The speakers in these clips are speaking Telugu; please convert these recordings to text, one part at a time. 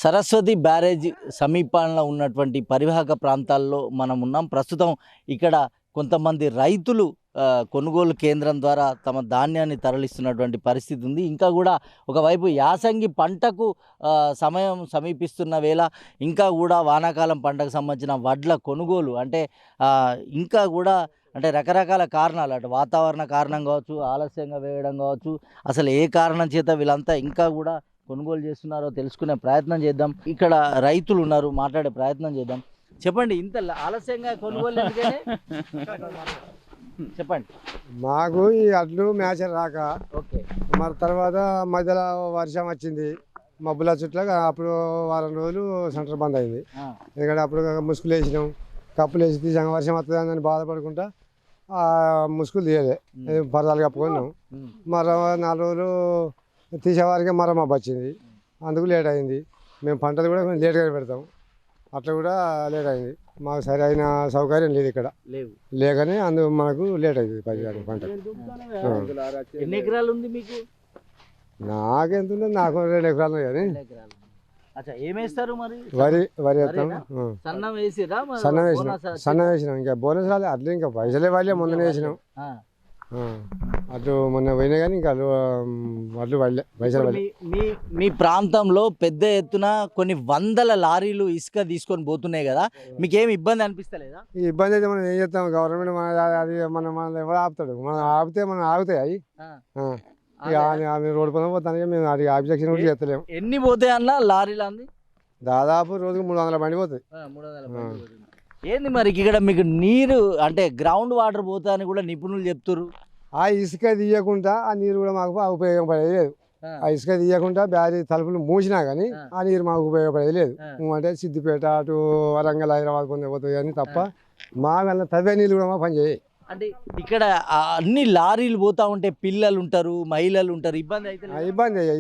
సరస్వతి బ్యారేజ్ సమీపంలో ఉన్నటువంటి పరివాహక ప్రాంతాల్లో మనం ఉన్నాం. ప్రస్తుతం ఇక్కడ కొంతమంది రైతులు కొనుగోలు కేంద్రం ద్వారా తమ ధాన్యాన్ని తరలిస్తున్నటువంటి పరిస్థితి ఉంది. ఇంకా కూడా ఒకవైపు యాసంగి పంటకు సమయం సమీపిస్తున్న వేళ ఇంకా కూడా వానాకాలం పంటకు సంబంధించిన వడ్ల కొనుగోలు అంటే ఇంకా కూడా అంటే రకరకాల కారణాలు, అటు వాతావరణ కారణం కావచ్చు, ఆలస్యంగా వేయడం కావచ్చు, అసలు ఏ కారణం చేత వీళ్ళంతా ఇంకా కూడా కొనుగోలు చేస్తున్నారో తెలుసుకునే ప్రయత్నం చేద్దాం. ఇక్కడ రైతులు ఉన్నారు, మాట్లాడే ప్రయత్నం చేద్దాం. చెప్పండి, ఇంత ఆలస్యంగా కొనుగోలు ఎందుకని చెప్పండి. మాకు ఈ అడ్లు మ్యాచ్ రాక ఓకే, మరి తర్వాత మధ్యలో వర్షం వచ్చింది, మబ్బుల చుట్ల అప్పుడు వారం రోజులు సెంటర్ బంద్ అయింది. ఎందుకంటే అప్పుడు ముసుగులు వేసినాం, కప్పులు వేసి తీసాం, వర్షం వస్తుందని బాధపడుకుంటా ముసుగులు తీయలే, పరదాలు కప్పుకున్నాం. మరో 4 రోజులు తీసేవారికి మరో మబ్బు వచ్చింది, అందుకు లేట్ అయింది. మేము పంటలు కూడా కొంచెం లేట్గా పెడతాం, అట్లా కూడా లేట్ అయింది. మాకు సరైన సౌకర్యం లేదు ఇక్కడ, లేకనే అందుకు మనకు లేట్ అవుతుంది పంట. ఎన్ని ఎకరాలు ఉంది మీకు? నాకెంత ఉంది, నాకు 2 ఎకరాలు కానీ. ఏమేస్తారు మరి? వరి వేస్తాం. సన్నం వేసిరా? సన్నం వేసినాం, ఇంకా బోనస్ రాలే, అట్లా ఇంకా పైసలే వాళ్ళే మొన్ననే వేసినాం. అటు మొన్న పోయినా కానీ ఇంకా అట్లు పడలే, పైసలు పడలే. మీ ప్రాంతంలో పెద్ద ఎత్తున కొన్ని వందల లారీలు ఇసుక తీసుకొని పోతున్నాయి కదా, మీకేమి ఇబ్బంది అనిపిస్తలేదా? ఈ ఇబ్బంది అయితే మనం ఏం చేస్తాం, గవర్నమెంట్ అది మన ఎవరు ఆపుతాడు? మనం ఆపితే మనం ఆగుతాయి అవి. ఆమె రోడ్డు పైన పోతానికి మేము అది ఆబ్జెక్షన్ కూడా చేస్తలేము. ఎన్ని పోతాయి అన్న లారీలు? అంది దాదాపు రోజుకు 300 బండి పోతాయి. ఏంది మరి ఇక్కడ మీకు నీరు అంటే గ్రౌండ్ వాటర్ పోతా అని కూడా నిపుణులు చెప్తారు. ఆ ఇసుక తీయకుండా ఆ నీరు కూడా మాకు ఉపయోగపడేది లేదు. ఆ ఇసుక తీయకుండా బ్యారేజ్ తలుపులు మూసినా కానీ ఆ నీరు మాకు ఉపయోగపడేది లేదు. అంటే సిద్దిపేట అటు వరంగల్ హైదరాబాద్ పోతాయి కానీ తప్ప మాకు తవ్వే నీళ్ళు కూడా మాకు పనిచేయాలి. అంటే ఇక్కడ అన్ని లారీలు పోతా ఉంటే పిల్లలు ఉంటారు, మహిళలు ఉంటారు, ఇబ్బంది అయితే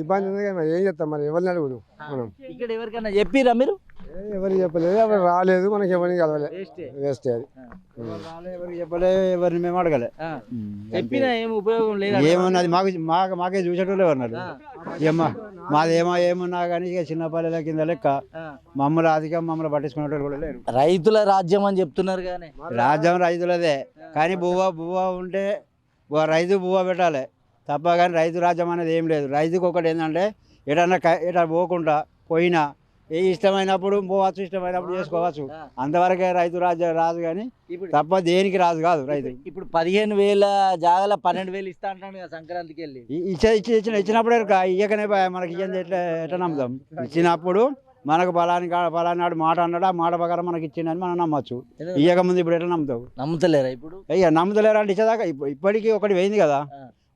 ఇబ్బంది ఉంది కానీ ఏం చేస్తాం మరి, ఎవరిని అడుగుడు మనం? ఇక్కడ ఎవరికైనా చెప్పిరా మీరు? ఎవరికి చెప్పలేదు, ఎవరు రాలేదు, మనకి ఎవరిని కలవలే, వేస్ట్ అది. ఎవరికి చెప్పలే, ఎవరిని మేము అడగలే, చెప్పినా ఏం ఉపయోగం లేదు. ఏమన్నది మాకే చూసేటోళ్ళు ఎవరున్నారు? ఏమున్నా కానీ ఇక చిన్న పల్లెల కింద లెక్క మమ్మల్ని అధికం మమ్మల్ని పట్టించుకునేటోళ్ళు కూడా లేరు. రైతుల రాజ్యం అని చెప్తున్నారు కానీ రాజ్యం రైతులదే, కానీ బువ్వ ఉంటే రైతు బువ్వ పెట్టాలి తప్ప, కానీ రైతు రాజ్యం అనేది ఏం లేదు. రైతుకు ఒకటి ఏంటంటే ఎటన్నా పోకుండా పోయినా ఇష్టమైనప్పుడు పోవచ్చు, ఇష్టమైనప్పుడు చేసుకోవచ్చు, అంతవరకే రైతు రాజు కానీ తప్ప దేనికి రాజు కాదు రైతు. ఇప్పుడు 15,000 జాగాల 12,000 ఇస్తా అంటాను కదా సంక్రాంతికి వెళ్ళి. ఇచ్చినప్పుడే ఇయ్యకనే మనకి ఇయ్యంది ఎట్లా నమ్ముతాం? ఇచ్చినప్పుడు మనకు బలానాడు మాట అన్నాడు, ఆ మాట ప్రకారం మనకి ఇచ్చిందని మనం నమ్మచ్చు. ఇయ్యక ముందు ఇప్పుడు ఎట్లా నమ్ముతావు? నమ్ముతలేరా ఇప్పుడు? అయ్యా నమ్ముతలేరా అంటే ఇచ్చేదాకా ఇప్పటికీ ఒకటి పోయింది కదా,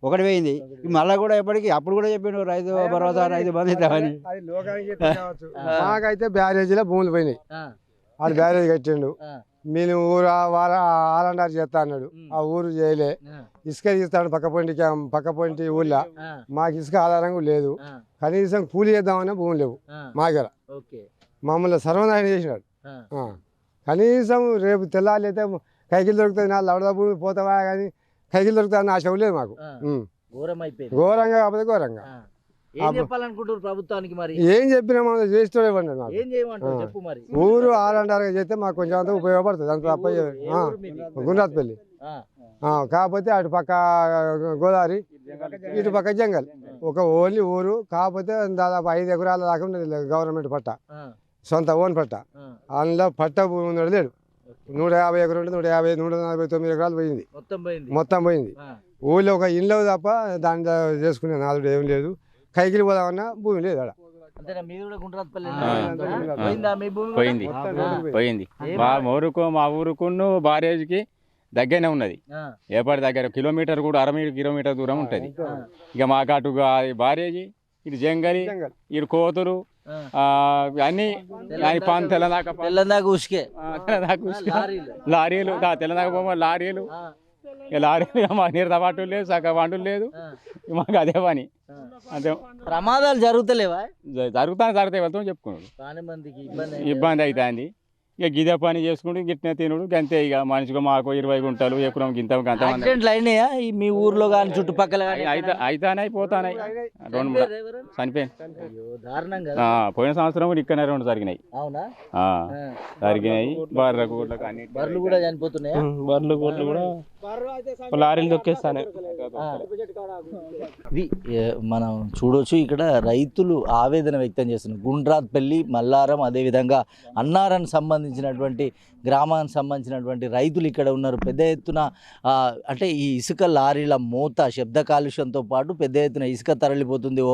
ఒకటి పోయింది మళ్ళీ కూడా ఎప్పటికీ. అప్పుడు కూడా చెప్పిండు రైతు భరోసా, రైతు బంధు ఇద్దామని. మాకైతే బ్యారేజీలో భూములు పోయినాయి, అది బ్యారేజ్ కట్టిండు. నేను ఊరు ఆలండారు చేస్తా అన్నాడు, ఆ ఊరు చేయలే. ఇసుక తీస్తాడు పక్క పొంటి ఊళ్ళో, మాకు ఇసుక ఆధారంగా లేదు. కనీసం కూలి చేద్దామన్నా భూములు లేవు మా దగ్గర. మమ్మల్ని సర్వనాశనం చేసినాడు. కనీసం రేపు తెల్లాలి అయితే కైకిలు దొరుకుతుంది, నా లవడ భూమి పోతావా కానీ కైకిలు దొరుకుతాయని ఆశ లేదు మాకు. ఘోరంగా కాకపోతే ఘోరంగా. ప్రభుత్వానికి మరి ఏం చెప్పినా మనం చేస్తూనే ఉన్నాడు. ఊరు ఆలండారుగా చేస్తే మాకు కొంచెం అంతా ఉపయోగపడుతుంది. అంత తప్ప గుండ్రాత్పల్లి కాకపోతే అటు పక్క గోదావరి, ఇటు పక్క జంగల్, ఒక ఓన్లీ ఊరు. కాకపోతే దాదాపు 5 ఎకరాల దాకా ఉన్నది గవర్నమెంట్ పట్ట, సొంత ఓన్ పట్ట. అందులో పట్ట భూమి ఉన్నాడు లేడు. 150 ఎకరాలు ఉంటే 149 ఎకరాలు పోయింది, మొత్తం పోయింది. ఊళ్ళో ఒక ఇల్లు తప్ప దాంట్లో చేసుకునే నాలుగు ఏం లేదు. కైకిలి పోదామన్నా భూమి లేదు ఆడ. పోయింది. మా ఊరుకు బారేజ్కి దగ్గరనే ఉన్నది, ఏపాటి దగ్గర కిలోమీటర్ కూడా 60 కిలోమీటర్ దూరం ఉంటుంది. ఇక మాకు అటు బారేజీ, ఇటు జంగలి, ఇటు కోతురు అన్ని తెల్లదాకా ఉసుకే లారీలు, తెల్లదాకా పోమో లారీలు. లారీలు మాకు నీరు తపాటు లేదు, సగ వంటలు లేదు, మాకు అదే పని. అంతే. ప్రమాదాలు జరుగుతలేవా? జరుగుతాయి వెళ్తాం చెప్పుకున్నాడు, ఇబ్బంది అవుతుంది. ఇక గిదే పని చేసుకుంటూ గిట్నే తినుడు గంతే. ఇక మనిషిగా మాకు 20 గుంటలు ఎకరం గింత గంతమంది యాక్సిడెంట్లు అయినాయా ఈ మీ ఊర్లో కానీ చుట్టుపక్కల కానీ? అయితానాయి పోతానాయి. 2-3 చనిపోయింది. అయ్యో, దారుణం కదా. పోయిన సంవత్సరం కూడా ఇక్కడనే 2 జరిగినాయి. అవునా? జరిగినాయి. బర్రెలకు ఊళ్ళకు అన్ని బర్రెలు కూడా చనిపోతున్నాయా? బర్రెలు గొడ్లు కూడా లారీలు దొక్కేస్తానే. ఇది మనం చూడొచ్చు, ఇక్కడ రైతులు ఆవేదన వ్యక్తం చేస్తున్నారు. గుండ్రాత్పల్లి, మల్లారం, అదేవిధంగా అన్నారానికి సంబంధించినటువంటి గ్రామానికి సంబంధించినటువంటి రైతులు ఇక్కడ ఉన్నారు. పెద్ద ఎత్తున అంటే ఈ ఇసుక లారీల మోత, శబ్ద కాలుష్యంతో పాటు పెద్ద ఎత్తున ఇసుక తరలిపోతుంది.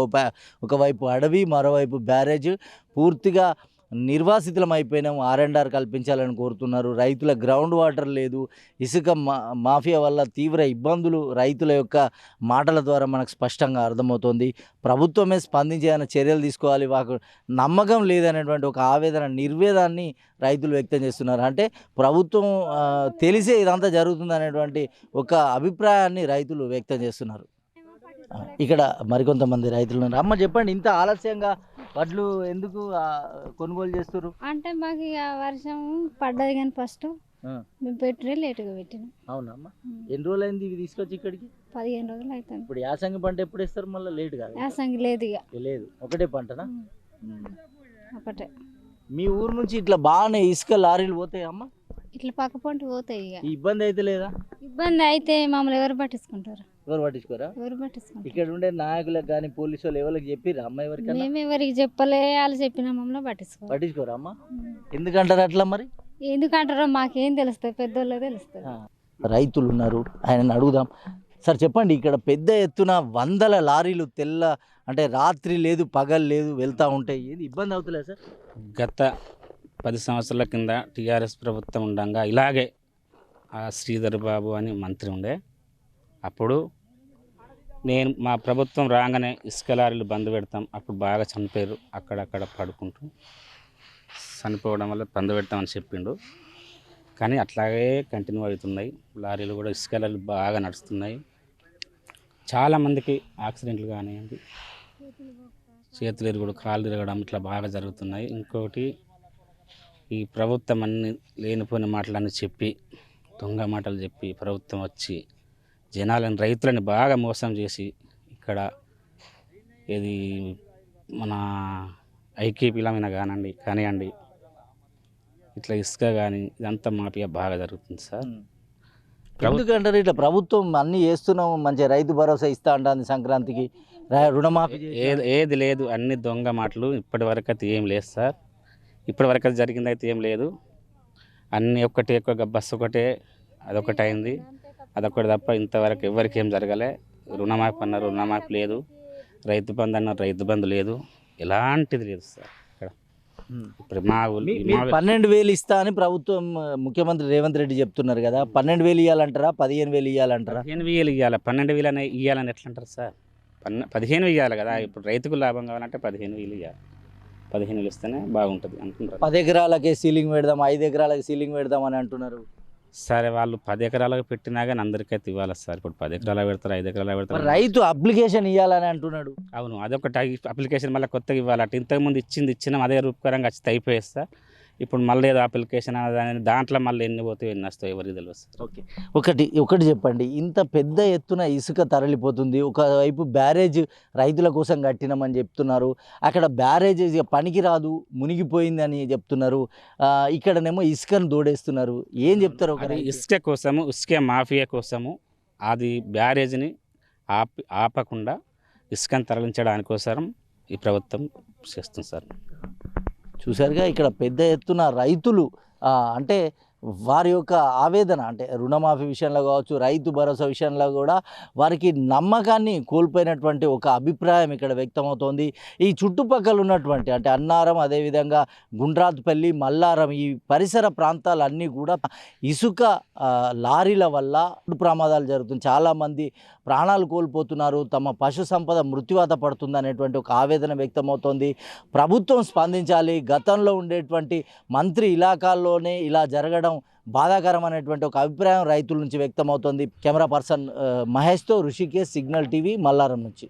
ఒకవైపు అడవి, మరోవైపు బ్యారేజ్ పూర్తిగా నిర్వాసితులం అయిపోయినాం. R&R కల్పించాలని కోరుతున్నారు. రైతుల గ్రౌండ్ వాటర్ లేదు. ఇసుక మాఫియా వల్ల తీవ్ర ఇబ్బందులు రైతుల యొక్క మాటల ద్వారా మనకు స్పష్టంగా అర్థమవుతుంది. ప్రభుత్వమే స్పందించేయని చర్యలు తీసుకోవాలి. మాకు నమ్మకం లేదనేటువంటి ఒక ఆవేదన, నిర్వేదాన్ని రైతులు వ్యక్తం చేస్తున్నారు. అంటే ప్రభుత్వం తెలిసే ఇదంతా జరుగుతుంది అనేటువంటి ఒక అభిప్రాయాన్ని రైతులు వ్యక్తం చేస్తున్నారు. ఇక్కడ మరికొంతమంది రైతులు ఉన్నారు. అమ్మ చెప్పండి, ఇంత ఆలస్యంగా వడ్లు ఎందుకు కొనుగోలు చేస్తారు? అంటే మాకు ఇక వర్షం పడ్డది కానీ ఫస్ట్ మేము పెట్టినే లేటుగా పెట్టినాం. అవునమ్మా, ఎన్ని రోజులు అయింది ఇవి తీసుకొచ్చి ఇక్కడికి? 15 రోజులు అవుతుంది. ఇప్పుడు యాసంగి పంట ఎప్పుడు వేస్తారు? మళ్ళీ లేట్ కాదు? యాసంగి లేదు ఇక. లేదు, ఒకటే పంటనా? ఒకటే. మీ ఊరు నుంచి ఇట్లా బాగానే ఇసుక లారీలు పోతాయి అమ్మ? ఇట్లా పక్క పంట పోతాయి. ఇక ఇబ్బంది అయితే లేదా? ఇబ్బంది అయితే మమ్మల్ని ఎవరు పట్టించుకుంటారు? ఎవరు పట్టించుకోరా? ఎవరు పట్టించుకుంటారు? ఇక్కడ ఉండే నాయకులకు కానీ పోలీసు వాళ్ళు ఎవరికి చెప్పిరా అమ్మ? ఎవరికైనా మేము ఎవరికి చెప్పలే, వాళ్ళు చెప్పిన మమ్మల్ని పట్టించుకోరు. పట్టించుకోరా అమ్మ? ఎందుకంటారు అట్లా మరి? ఎందుకంటారో మాకేం తెలుస్తుంది, పెద్దోళ్ళే తెలుస్తుంది. రైతులు ఉన్నారు, ఆయనను అడుగుదాం. సార్ చెప్పండి, ఇక్కడ పెద్ద ఎత్తున వందల లారీలు అంటే రాత్రి లేదు పగలు లేదు వెళ్తూ ఉంటాయి. ఏది ఇబ్బంది అవుతలేదు సార్? గత 10 సంవత్సరాల కింద టీఆర్ఎస్ ప్రభుత్వం ఉండగా ఇలాగే ఆ శ్రీధర్ బాబు అని మంత్రి ఉండే. అప్పుడు మా ప్రభుత్వం రాగానే ఇసుక లారీలు బంద్ పెడతాం. అప్పుడు బాగా చనిపోయారు, అక్కడక్కడ పడుకుంటూ చనిపోవడం వల్ల బంద్ పెడతామని చెప్పిండు. కానీ అట్లాగే కంటిన్యూ అవుతున్నాయి. లారీలు కూడా ఇసుక లారీలు బాగా నడుస్తున్నాయి. చాలామందికి యాక్సిడెంట్లు కానివ్వండి, చేతులు ఇరగడం, కాళ్ళు ఇరగడం ఇట్లా బాగా జరుగుతున్నాయి. ఇంకోటి, ఈ ప్రభుత్వం అన్ని లేనిపోయిన మాటలన్నీ చెప్పి, దొంగ మాటలు చెప్పి ప్రభుత్వం వచ్చి జనాలను, రైతులని బాగా మోసం చేసి ఇక్కడ ఇది మన ఐకేపీలమైన కానివ్వండి ఇట్లా ఇసుక కానీ ఇదంతా మాఫియా బాగా జరుగుతుంది సార్. ఎందుకంటారు ఇట్లా? ప్రభుత్వం అన్నీ చేస్తున్నాం, మంచిగా రైతు భరోసా ఇస్తా అంటుంది, సంక్రాంతికి రుణమాఫీ ఏది లేదు, అన్ని దొంగ మాటలు. ఇప్పటి వరకు అయితే ఏం లేదు సార్. ఇప్పటి వరకు అయితే జరిగింది అయితే ఏం లేదు. అన్నీ ఒక్కటే, ఎక్కువగా బస్సు ఒకటే, అదొకటి అయింది, అదొకటి తప్ప ఇంతవరకు ఎవరికి ఏం జరగలే. రుణమాఫీ అన్నారు, రుణమాఫీ లేదు. రైతు బంధు అన్నారు, రైతు బంధు లేదు. ఎలాంటిది లేదు సార్. ఇక్కడ ఇప్పుడు మా 12,000 ఇస్తా అని ప్రభుత్వం ముఖ్యమంత్రి రేవంత్ రెడ్డి చెప్తున్నారు కదా. 12,000 ఇవ్వాలంటారా, 15,000 ఇవ్వాలంటారా? 15,000 ఇవ్వాలి. 12,000 అని ఇవ్వాలని ఎట్లా అంటారు సార్? 15 ఇవ్వాలి కదా. ఇప్పుడు రైతుకు లాభం కావాలంటే 15,000 ఇవ్వాలి. 15,000 ఇస్తేనే బాగుంటుంది అంటున్నారు. 10 ఎకరాలకే సీలింగ్ పెడదాం, 5 ఎకరాలకి సీలింగ్ పెడదాం అని అంటున్నారు. సరే, వాళ్ళు 10 ఎకరాలకు పెట్టినా కానీ అందరికైతే ఇవ్వాలి సార్. ఇప్పుడు 10 ఎకరాలు పెడతారు, 5 ఎకరాలు పెడతారు. రైతు అప్లికేషన్ ఇవ్వాలని అంటున్నాడు. అవును, అదొకటి అప్లికేషన్ మళ్ళీ కొత్తగా ఇవ్వాలంటే. ఇంతకుముందు ఇచ్చినాం, అదే రూపకరంగా వచ్చి అయిపోయేది సార్. ఇప్పుడు మళ్ళీ ఏదో అప్లికేషన్ అనేది, దాంట్లో మళ్ళీ ఎన్ని పోతే ఎన్ని వస్తాయి ఎవరికి తెలియదు సార్. ఒకటి చెప్పండి, ఇంత పెద్ద ఎత్తున ఇసుక తరలిపోతుంది. ఒకవైపు బ్యారేజ్ రైతుల కోసం కట్టినామని చెప్తున్నారు, అక్కడ బ్యారేజ్ పనికి రాదు, మునిగిపోయిందని చెప్తున్నారు. ఇక్కడనేమో ఇసుకను దోడేస్తున్నారు. ఏం చెప్తారు? అది ఇసుక కోసము, ఇసుక మాఫియా కోసము అది బ్యారేజ్ని ఆపకుండా ఇసుకను తరలించడానికోసం ఈ ప్రభుత్వం చేస్తుంది సార్. చూసారుగా, ఇక్కడ పెద్ద ఎత్తున రైతులు అంటే వారి యొక్క ఆవేదన, అంటే రుణమాఫీ విషయంలో కావచ్చు, రైతు భరోసా విషయంలో కూడా వారికి నమ్మకాన్ని కోల్పోయినటువంటి ఒక అభిప్రాయం ఇక్కడ వ్యక్తమవుతోంది. ఈ చుట్టుపక్కల ఉన్నటువంటి అంటే అన్నారం, అదేవిధంగా గుండ్రాత్పల్లి, మల్లారం, ఈ పరిసర ప్రాంతాలన్నీ కూడా ఇసుక లారీల వల్ల ప్రమాదాలు జరుగుతుంది. చాలామంది ప్రాణాలు కోల్పోతున్నారు, తమ పశు సంపద మృత్యువాత పడుతుంది అనేటువంటి ఒక ఆవేదన వ్యక్తమవుతోంది. ప్రభుత్వం స్పందించాలి. గతంలో ఉండేటువంటి మంత్రి ఇలాకాల్లోనే ఇలా జరగడం బాధాకరం అనేటువంటి ఒక అభిప్రాయం రైతుల నుంచి వ్యక్తమవుతోంది. కెమెరా పర్సన్ మహేష్తో ఋషికేష్, సిగ్నల్ టీవీ, మల్లారం నుంచి.